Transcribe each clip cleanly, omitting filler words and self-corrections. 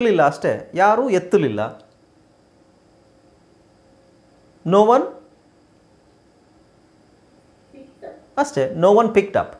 ಇಲ್ಲ ಅಷ್ಟೇ, ಯಾರೂ ಎತ್ತಲಿಲ್ಲ. ನೋ ಒನ್ ಅಷ್ಟೇ, no one picked up.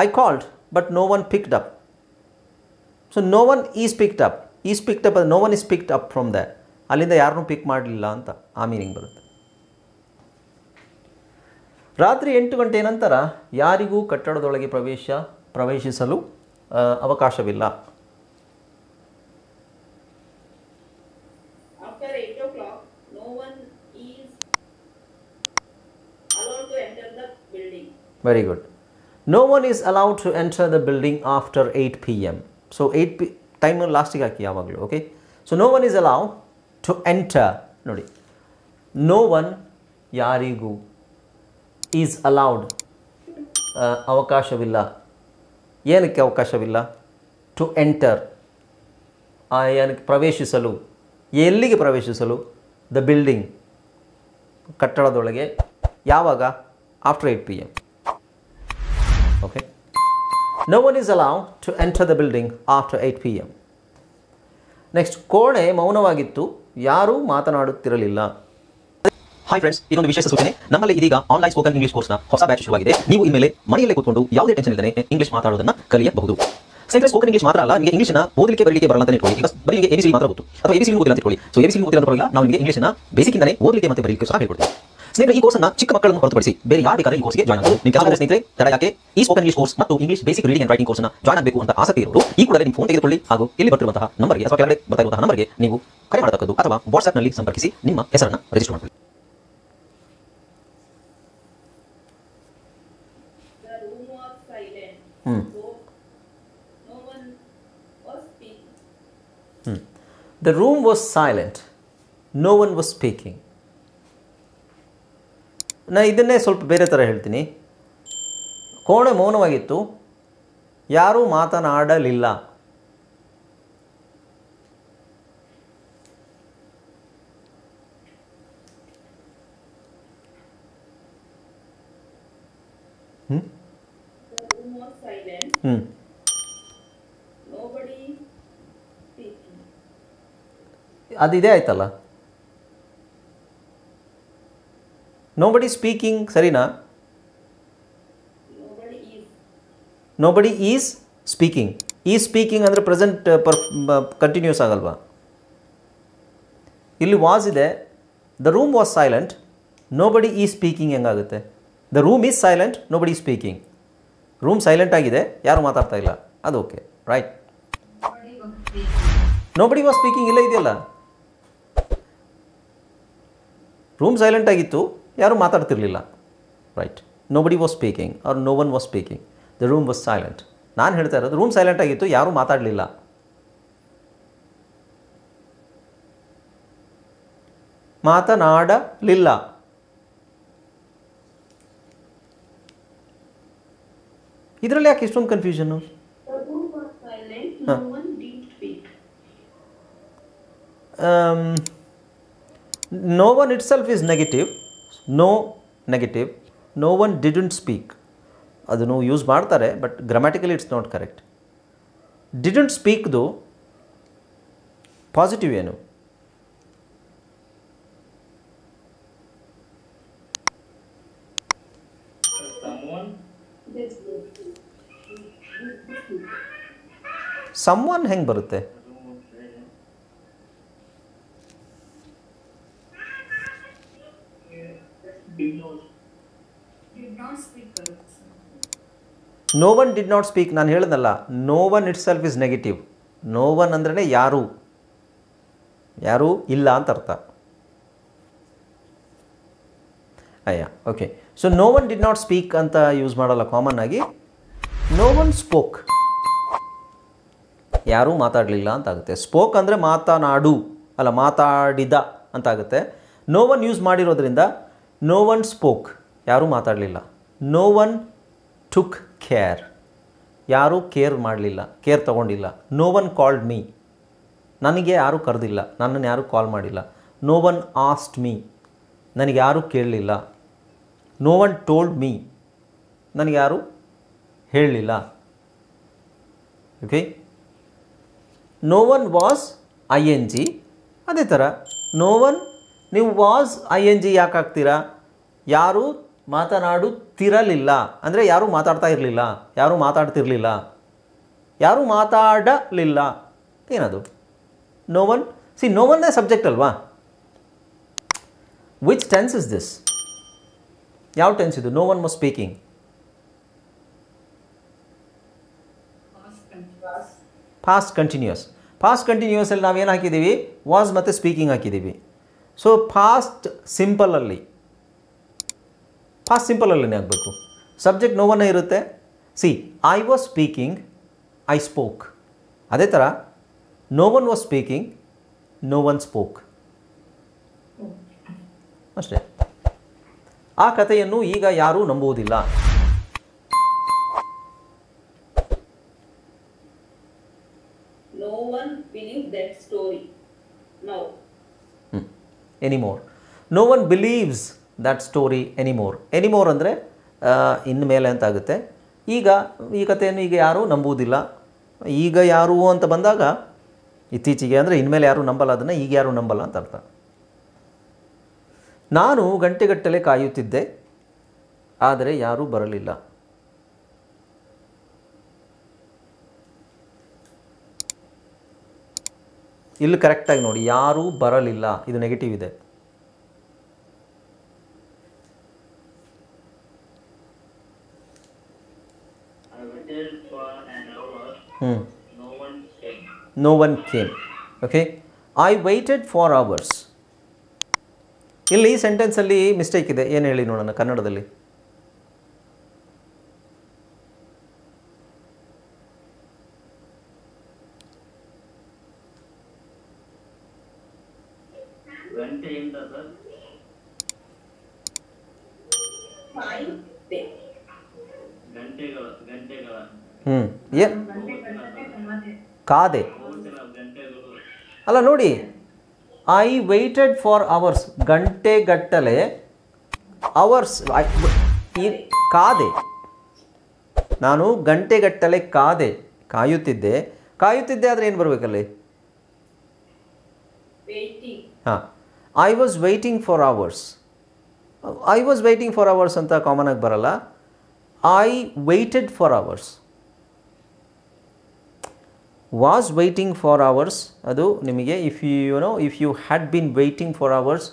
I called but no one picked up. So no one is picked up. Is picked up, no one is picked up from that. ಅಲ್ಲಿಂದ ಯಾರನ್ನೂ ಪಿಕ್ ಮಾಡಲಿಲ್ಲ ಅಂತ ಆ ಮೀನಿಂಗ್ ಬರುತ್ತೆ. ರಾತ್ರಿ 8 ಗಂಟೆ ನಂತರ ಯಾರಿಗೂ ಕಟ್ಟಡದೊಳಗೆ ಪ್ರವೇಶಿಸಲು ಅವಕಾಶವಿಲ್ಲ. After 8 o'clock, no one is allowed to enter the building. Very good. No one is allowed to enter the building after 8 p.m. So 8 time ಲಾಸ್ಟಿಗೆ ಹಾಕಿ ಯಾವಾಗಲೂ. Okay, so no one is allowed to enter. ನೋಡಿ, no one ಯಾರಿಗೂ, is allowed ಅವಕಾಶವಿಲ್ಲ. ಏನಕ್ಕೆ ಅವಕಾಶವಿಲ್ಲ? To enter, ಏನಕ್ಕೆ ಪ್ರವೇಶಿಸಲು, ಎಲ್ಲಿಗೆ ಪ್ರವೇಶಿಸಲು? ದ ಬಿಲ್ಡಿಂಗ್, ಕಟ್ಟಡದೊಳಗೆ. ಯಾವಾಗ? After 8 p.m. Okay, no one is allowed to enter the building after 8 p.m. Next, ಕೋಣೆ ಮೌನವಾಗಿತ್ತು, ಯಾರೂ ಮಾತನಾಡುತ್ತಿರಲಿಲ್ಲ. ಹಾಯ್ ಫ್ರೆಂಡ್ಸ್, ಇದೊಂದು ವಿಶೇಷ ಸೂಚನೆ. ನಮ್ಮಲ್ಲಿ ಇದೀಗ ಆನ್ಲೈನ್ ಸ್ಪೋಕನ್ ಇಂಗ್ಲಿಷ್ ಕೋರ್ಸ್ನ ಹೊಸ ಬ್ಯಾಚ್ ಶುರುವಾಗಿದೆ. ನೀವು ಇನ್ಮೇಲೆ ಮನೆಯಲ್ಲೇ ಕೂತ್ಕೊಂಡು ಯಾವುದೇ ಟೆನ್ಷನ್ ಇಲ್ಲದೆ ಇಂಗ್ಲಿಷ್ ಮಾತಾಡೋದನ್ನ ಕಲಿಯಬಹುದು. ಸ್ನೇಹಿತರೆ, ಸ್ಪೋಕನ್ ಇಂಗ್ಲಿಷ್ ಮಾತ್ರ ಅಲ್ಲ, ನಿಮಗೆ ಇಂಗ್ಲಿಷ್ನ ಓದಲಿಕ್ಕೆ ಬರಲಿಕ್ಕೆ ಬರಲ್ಲ ಅಂತ ಇಟ್ಕೊಳ್ಳಿ. ಈಗ ಬರೀ ನಿಮಗೆ ಎಬಿಸಿ ಮಾತ್ರ ಗೊತ್ತು, ಅಥವಾ ಎಬಿಸಿ ಓದಿಲ್ಲ ಅಂತ ಇಟ್ಕೊಳ್ಳಿ. ಸೊ ಎಬಿಸಿ ಓದಿಲ್ಲ ಅಂತ ನಾವು ನಿಮಗೆ ಇಂಗ್ಲಿಷ್ನ ಬೇಸಿಕ್ಕಿಂದನೇ ಓದಲಿಕ್ಕೆ ಮತ್ತೆ ಬರಲಿಕ್ಕೆ ಸಹ ಹೇಳ್ಕೊಡ್ತೀವಿ. ಸ್ನೇಹಿತರೆ, ಈ ಕೋರ್ಸ್ನ ಚಿಕ್ಕ ಮಕ್ಕಳನ್ನು ಹೊರತುಪಡಿಸಿ ಬೇರೆ ಯಾರು ಬೇಕಾದ್ರೆ ಈ ಕೋರ್ಸ್ಗೆ ಜಾಯ್ನ್ ಆಗಬಹುದು. ನಿಮ್ಮ ಕೆಲವು ಸ್ನೇಹಿತರೆ ತಡ ಯಾಕೆ ಈ ಸ್ಪೋಕನ್ ಇಂಗ್ಲಿಷ್ ಕೋರ್ಸ್ ಮತ್ತು English basic reading and writing ಕೋರ್ಸ್ನ ಜಾಯ್ನ್ ಆಗಬೇಕು ಅಂತ ಆಸಕ್ತಿ ಇರೋರು ಈ ಕೂಡಲೇ ನಿಮ್ಮ ಫೋನ್ ತೆಗೆದುಕೊಳ್ಳಿ ಹಾಗೂ ಇಲ್ಲಿ ಬರ್ತಿರುವಂತಹ ನಂಬರ್ಗೆ ಅಥವಾ ಕೆಳಗಡೆ ಬರ್ತಾ ಇರುವಂತಹ ನಂಬರ್ಗೆ ನೀವು ಕರೆ ಮಾಡತಕ್ಕದ್ದು ಅಥವಾ ವಾಟ್ಸ್ಆಪ್ನಲ್ಲಿ ಸಂಪರ್ಕಿಸಿ ನಿಮ್ಮ ಹೆಸರನ್ನು ರಿಜಿಸ್ಟರ್ ಮಾಡಿಕೊಳ್ಳಿ. The room was silent. So no one was speaking. The room was silent. No one was speaking. ನಾನು ಇದನ್ನೇ ಸ್ವಲ್ಪ ಬೇರೆ ಥರ ಹೇಳ್ತೀನಿ. ಕೋಣೆ ಮೌನವಾಗಿತ್ತು, ಯಾರೂ ಮಾತನಾಡಲಿಲ್ಲ. The room was silent. Nobody speaking. ಅದಿದೆ ಆಯ್ತಲ್ಲ. ನೋಬಡಿ ಸ್ಪೀಕಿಂಗ್ ಸರಿನಾ? Nobody is speaking. Is speaking ಅಂದರೆ ಪ್ರೆಸೆಂಟ್ ಕಂಟಿನ್ಯೂಸ್ ಆಗಲ್ವಾ? ಇಲ್ಲಿ ವಾಸ್ ಇದೆ. The room was silent, nobody is speaking ಹೆಂಗಾಗುತ್ತೆ? The room is silent, nobody is speaking. Room silent ಆಗಿದೆ, ಯಾರು ಮಾತಾಡ್ತಾ ಇಲ್ಲ, ಅದು okay, right. Nobody was speaking ಇಲ್ಲ ಇದೆಯಲ್ಲ. ರೂಮ್ ಸೈಲೆಂಟ್ ಆಗಿತ್ತು, ಯಾರೂ ಮಾತಾಡ್ತಿರ್ಲಿಲ್ಲ, right. Nobody was speaking or no one was speaking. The room was silent. ನಾನು ಹೇಳ್ತಾ ಇರೋದು ರೂಮ್ ಸೈಲೆಂಟ್ ಆಗಿತ್ತು, ಯಾರೂ ಮಾತಾಡಲಿಲ್ಲ. ಮಾತನಾಡಲಿಲ್ಲ. ಇದರಲ್ಲಿ ಯಾಕೆ ಇಷ್ಟೊಂದು confusion? The room was silent. No one did speak. No one itself is negative. No negative. No one didn't speak. ಅದನ್ನು ಯೂಸ್ ಮಾಡ್ತಾರೆ, but grammatically it's not correct. Didn't ಸ್ಪೀಕ್ದು positive ಏನು? ಸಮ್ವನ್ ಹೆಂಗೆ ಬರುತ್ತೆ? No one did not speak. ನಾನು ಹೇಳಿದ್ನಲ್ಲ, no one it self is negative. No one ಅಂದ್ರೇ ಯಾರೂ, ಯಾರೂ ಇಲ್ಲ ಅಂತ ಅರ್ಥ. ಅಯ್ಯ, okay. So no one did not speak ಅಂತ ಯೂಸ್ ಮಾಡಲ್ಲ ಕಾಮನ್ ಆಗಿ. ನೋ ಒನ್ ಸ್ಪೋಕ್, ಯಾರೂ ಮಾತಾಡಲಿಲ್ಲ ಅಂತಾಗುತ್ತೆ. ಸ್ಪೋಕ್ ಅಂದರೆ ಮಾತನಾಡು ಅಲ್ಲ, ಮಾತಾಡಿದ ಅಂತಾಗುತ್ತೆ. ನೋ ಒನ್ ಯೂಸ್ ಮಾಡಿರೋದ್ರಿಂದ ನೋ ಒನ್ ಸ್ಪೋಕ್, ಯಾರೂ ಮಾತಾಡಲಿಲ್ಲ. ನೋ ಒನ್ ಟುಕ್ ಕೇರ್, ಯಾರೂ ಕೇರ್ ಮಾಡಲಿಲ್ಲ, ಕೇರ್ ತಗೊಂಡಿಲ್ಲ. ನೋ ಒನ್ ಕಾಲ್ಡ್ ಮೀ, ನನಗೆ ಯಾರೂ ಕರೆದಿಲ್ಲ, ನನ್ನನ್ನು ಯಾರೂ ಕಾಲ್ ಮಾಡಿಲ್ಲ. ನೋ ಒನ್ ಆಸ್ಕ್ಡ್ ಮೀ, ನನಗೆ ಯಾರೂ ಕೇಳಲಿಲ್ಲ. ನೋ ಒನ್ ಟೋಲ್ಡ್ ಮೀ, ನನಗೆ ಯಾರೂ ಹೇಳಲಿಲ್ಲ. Okay, no one was I N G. ಅದೇ ಥರ ನೋ ಒನ್, ನೀವು ವಾಸ್ ಐ ಎನ್ ಜಿ ಯಾಕೆ ಹಾಕ್ತೀರಾ? ಯಾರೂ ಮಾತನಾಡುತ್ತಿರಲಿಲ್ಲ ಅಂದರೆ ಯಾರೂ ಮಾತಾಡ್ತಾ ಇರಲಿಲ್ಲ, ಯಾರೂ ಮಾತಾಡ್ತಿರಲಿಲ್ಲ, ಯಾರೂ ಮಾತಾಡಲಿಲ್ಲ. ಏನದು? No one. ಸಿ, ನೋ ಒನ್ನೇ ಸಬ್ಜೆಕ್ಟ್ ಅಲ್ವಾ? Which tense is this? ಯಾವ ಟೆನ್ಸ್ ಇದು? No one was speaking. Past continuous. Past ಕಂಟಿನ್ಯೂಸಲ್ಲಿ ನಾವೇನು ಹಾಕಿದ್ದೀವಿ? ವಾಸ್ ಮತ್ತು ಸ್ಪೀಕಿಂಗ್ ಹಾಕಿದ್ದೀವಿ. ಸೊ ಪಾಸ್ಟ್ ಸಿಂಪಲಲ್ಲಿ ಆಗಬೇಕು. ಸಬ್ಜೆಕ್ಟ್ ನೋ ಒನ್ನೇ ಇರುತ್ತೆ. See, I was speaking, I spoke. ಅದೇ ಥರ no one was speaking, no one spoke. ಅಷ್ಟೇ. ಆ ಕಥೆಯನ್ನು ಈಗ ಯಾರೂ ನಂಬುವುದಿಲ್ಲ. No one believes that story now. Anymore. No one believes that story anymore. Anymore ಅಂದರೆ ಇನ್ಮೇಲೆ ಅಂತ ಆಗುತ್ತೆ. ಈಗ ಈ ಕಥೆಯನ್ನು ಈಗ ಯಾರೂ ನಂಬುವುದಿಲ್ಲ. ಈಗ ಯಾರು ಅಂತ ಬಂದಾಗ ಇತ್ತೀಚೆಗೆ ಅಂದರೆ ಇನ್ಮೇಲೆ ಯಾರೂ ನಂಬಲ್ಲ, ಅದನ್ನು ಈಗ ಯಾರೂ ನಂಬಲ್ಲ ಅಂತ ಅರ್ಥ. ನಾನು ಗಂಟೆಗಟ್ಟಲೆ ಕಾಯುತ್ತಿದ್ದೆ, ಆದರೆ ಯಾರೂ ಬರಲಿಲ್ಲ. ಇಲ್ಲಿ ಕರೆಕ್ಟಾಗಿ ನೋಡಿ, ಯಾರೂ ಬರಲಿಲ್ಲ, ಇದು ನೆಗೆಟಿವ್ ಇದೆ. No one came. Okay. I waited for hours. ಇಲ್ಲಿ ಈ ಸೆಂಟೆನ್ಸಲ್ಲಿ ಮಿಸ್ಟೇಕ್ ಇದೆ. ಏನು ಹೇಳಿ ನೋಡೋಣ ಕನ್ನಡದಲ್ಲಿ. ಕಾದೆ ಅಲ್ಲ ನೋಡಿ, ಐ ವೈಟೆಡ್ ಫಾರ್ ಅವರ್ಸ್, ಗಂಟೆಗಟ್ಟಲೆ, ಅವರ್ಸ್ ಕಾದೆ. ನಾನು ಗಂಟೆಗಟ್ಟಲೆ ಕಾದೆ, ಕಾಯುತ್ತಿದ್ದೆ. ಕಾಯುತ್ತಿದ್ದೆ ಆದರೆ ಏನು ಬರಬೇಕಲ್ಲಿ? ಹಾಂ, I was waiting for hours. I was waiting for hours ಅಂತ ಕಾಮನ್ ಆಗಿ ಬರಲ್ಲ. I waited for hours. Was waiting for hours ಅದು ನಿಮಗೆ if you had been waiting for hours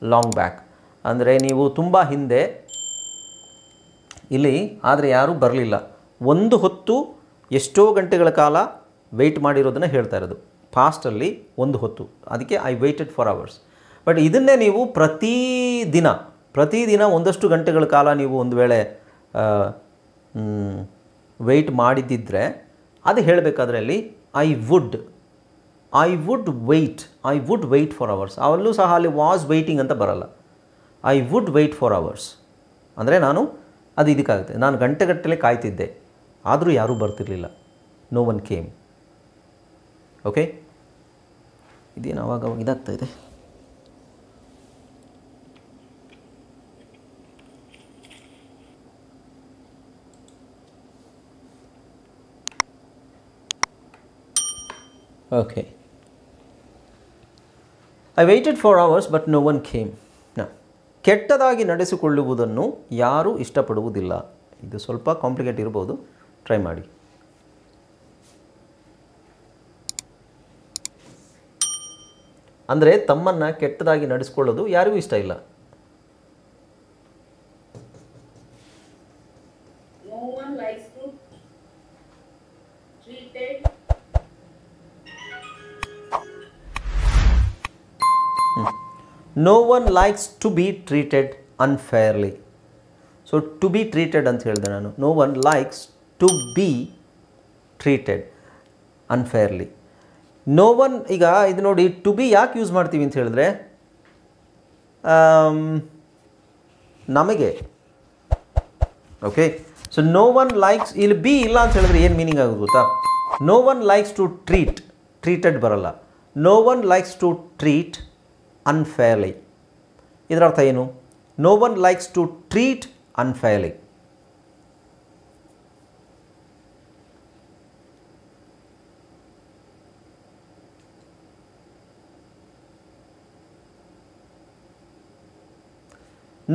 long back ಅಂದರೆ ನೀವು ತುಂಬ ಹಿಂದೆ ಇಲ್ಲಿ, ಆದರೆ ಯಾರೂ ಬರಲಿಲ್ಲ. ಒಂದು ಹೊತ್ತು ಎಷ್ಟೋ ಗಂಟೆಗಳ ಕಾಲ ವೆಯ್ಟ್ ಮಾಡಿರೋದನ್ನು ಹೇಳ್ತಾ ಇರೋದು. ಪಾಸ್ಟಲ್ಲಿ ಒಂದು ಹೊತ್ತು, ಅದಕ್ಕೆ I waited for hours. But ಇದನ್ನೇ ನೀವು ಪ್ರತಿದಿನ ಒಂದಷ್ಟು ಗಂಟೆಗಳ ಕಾಲ ನೀವು ಒಂದು ವೇಳೆ ವೆಯ್ಟ್ ಮಾಡಿದ್ದಿದ್ರೆ ಅದು ಹೇಳಬೇಕಾದ್ರೆ ಅಲ್ಲಿ I would wait for hours. ಅವಲ್ಲೂ ಸಹ ಅಲ್ಲಿ ವಾಸ್ ವೈಟಿಂಗ್ ಅಂತ ಬರಲ್ಲ. I would wait for hours ಅಂದರೆ ನಾನು ಅದು ಇದಕ್ಕಾಗುತ್ತೆ. ನಾನು ಗಂಟೆಗಟ್ಟಲೆ ಕಾಯ್ತಿದ್ದೆ, ಆದರೂ ಯಾರೂ ಬರ್ತಿರಲಿಲ್ಲ. No one came. ಓಕೆ, ಇದೇನು ಅವಾಗ ಇದಾಗ್ತಾ ಇದೆ. Okay, I waited for hours but no one came. ಕೆಟ್ಟದಾಗಿ ನಡೆಸಿಕೊಳ್ಳುವುದನ್ನು ಯಾರೂ ಇಷ್ಟಪಡುವುದಿಲ್ಲ. ಇದು ಸ್ವಲ್ಪ ಕಾಂಪ್ಲಿಕೇಟ್ ಇರ್ಬೋದು, ಟ್ರೈ ಮಾಡಿ. ಅಂದರೆ ತಮ್ಮನ್ನು ಕೆಟ್ಟದಾಗಿ ನಡೆಸ್ಕೊಳ್ಳೋದು ಯಾರಿಗೂ ಇಷ್ಟ ಇಲ್ಲ. No one likes to treated. No one likes to be treated unfairly. So to be treated ಅಂತ ಹೇಳಿದೆ ನಾನು. No one likes to be treated unfairly. No one, ಈಗ ಇದು ನೋಡಿ, ಟು ಬಿ ಯಾಕೆ ಯೂಸ್ ಮಾಡ್ತೀವಿ ಅಂತ ಹೇಳಿದ್ರೆ ನಮಗೆ. Okay, so no one likes, ಇಲ್ಲಿ ಬಿ ಇಲ್ಲ ಅಂತ ಹೇಳಿದ್ರೆ ಏನು ಮೀನಿಂಗ್ ಆಗೋದು ಗೊತ್ತಾ? No one likes to treated ಬರಲ್ಲ. No one likes to treat unfairly. ಇದರ ಅರ್ಥ ಏನು? No one likes to treat unfairly.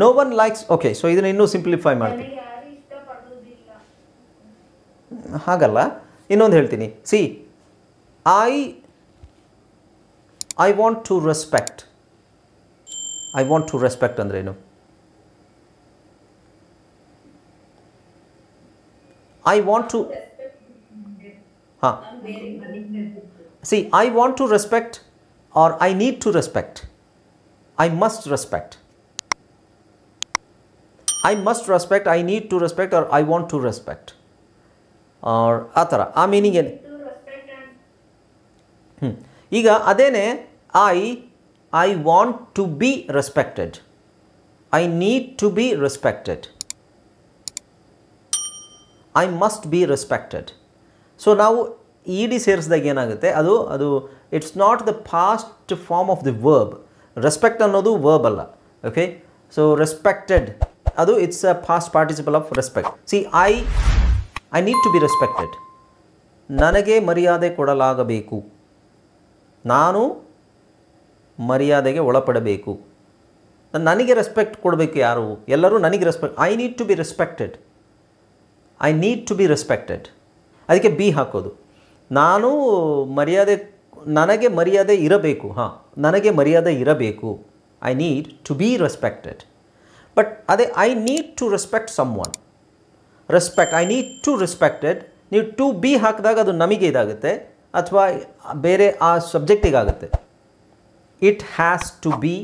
No one likes. Okay, so ಇದನ್ನು ಇನ್ನೂ ಸಿಂಪ್ಲಿಫೈ ಮಾಡ್ತೀನಿ. ನನಗೆ ಯಾರು ಇಷ್ಟಪಡೋದಿಲ್ಲ. ಹಾಗಲ್ಲ, ಇನ್ನೊಂದು ಹೇಳ್ತೀನಿ. See, I want to respect. I want to respect ಅಂದ್ರೇನು? ಐ ವಾಂಟ್ ಟು, ಹಾಂ, see, I want to respect or I need to respect. I must respect. I must respect, I need to respect or I want to respect, or ಆ ಥರ. ಆ meaning ಏನು? ಈಗ ಅದೇನೇ I want to be respected, I need to be respected, I must be respected. So ನಾವು E D ಸೇರಿಸಿದಾಗ ಏನಾಗುತ್ತೆ, ಅದು it's not the past form of the verb. Respect ಅನ್ನೋದು ವರ್ಬ್ ಅಲ್ಲ. ಓಕೆ, ಸೊ ರೆಸ್ಪೆಕ್ಟೆಡ್ ಅದು it's a past participle of respect. See, I need to be respected. ನನಗೆ ಮರ್ಯಾದೆ ಕೊಡಲಾಗಬೇಕು, ನಾನು ಮರ್ಯಾದೆಗೆ ಒಳಪಡಬೇಕು. ನನಗೆ ರೆಸ್ಪೆಕ್ಟ್ ಕೊಡಬೇಕು ಯಾರು? ಎಲ್ಲರೂ ನನಗೆ respect. I need to be respected, I need to be respected. ಅದಕ್ಕೆ ಬಿ ಹಾಕೋದು. ನನಗೆ ಮರ್ಯಾದೆ ಇರಬೇಕು. ಹಾಂ, ನನಗೆ ಮರ್ಯಾದೆ ಇರಬೇಕು. I need to be respected. But ಅದೇ I need to respect someone. Respect, I need to respected. ನೀವು ಟು ಬಿ ಹಾಕಿದಾಗ ಅದು ನಮಗೆ ಇದಾಗುತ್ತೆ, ಅಥವಾ ಬೇರೆ ಆ ಸಬ್ಜೆಕ್ಟಿಗಾಗುತ್ತೆ. It has to be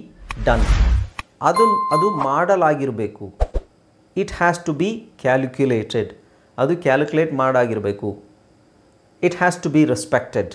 done. ಅದು ಮಾಡಲಾಗಿರಬೇಕು. It has to be calculated. ಅದು ಕ್ಯಾಲ್ಕುಲೇಟ್ ಮಾಡಾಗಿರಬೇಕು. It has to be respected.